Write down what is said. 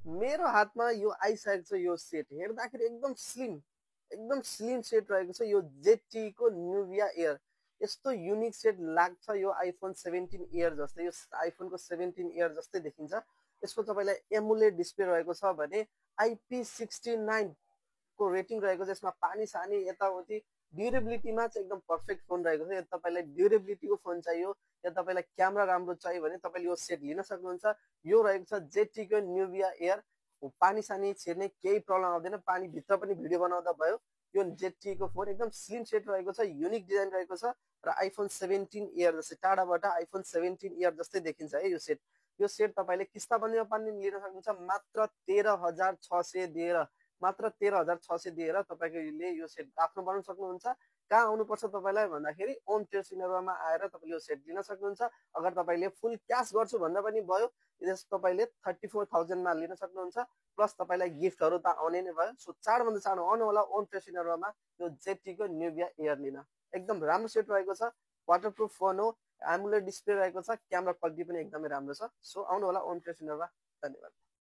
मेरो हातमा यो आइसकेको छ यो सेट हेर्दाखेरि एकदम स्लिम सेट रहेको छ यो जेटी को न्युभिया एयर यस्तो युनिक सेट लाग्छ यो आइफोन 17 एयर जस्तै यो आइफोनको 17 एयर जस्तै देखिन्छ यसको तपाईलाई एमुलेट डिस्प्ले रहेको छ भने IP69 को रेटिङ रहेको छ यसमा पानी सानी यताउति ड्युरेबिलिटीमा चाहिँ एकदम पर्फेक्ट फोन रहेको छ यदि तपाईलाई ड्युरेबिलिटीको फोन चाहियो या तपाईलाई क्यामेरा राम्रो चाहियो भने तपाईले यो सेट लिन सक्नुहुन्छ यो रहेको छ जेटी को न्युभिया एयर पानी सानी छिर्ने केही प्रब्लम आउँदैन पानी भित्र पनि भिडियो बनाउँदा भयो यो जेटी को फोन एकदम स्लिम सेट रहेको छ युनिक डिजाइन रहेको छ र आइफोन 17 एयर जस्तै टाढाबाट आइफोन 17 एयर जस्तै देखिन्छ है यो सेट तपाईले किस्ता बन्दीमा पनि लिन सक्नुहुन्छ मात्र 13,600 दिएर मात्र 13,600 दिएर तपाईले यो सेट आफ्नो बनाउन सक्नुहुन्छ कहाँ आउनुपर्छ तपाईलाई भन्दाखेरि ओम ट्रेड सिनेमामा आएर तपाईले यो सेट लिन सक्नुहुन्छ अगर तपाईले फुल क्याश गर्छु भन्दा पनि भयो यस तपाईले 34,000 मा लिन सक्नुहुन्छ प्लस तपाईलाई गिफ्टहरु त आउने नै भयो सो चाँडभन्दा चाँडो आउनु होला ओम ट्रेड सिनेमामा यो जेटी को न्युभिया एयर लिन एकदम राम्रो सेट रहेको छ वाटरप्रुफ फोन हो एमुलेट डिस्प्ले रहेको छ क्यामेरा क्वालिटी पनि एकदमै राम्रो छ सो आउनु होला ओम ट्रेड सिनेमा धन्यवाद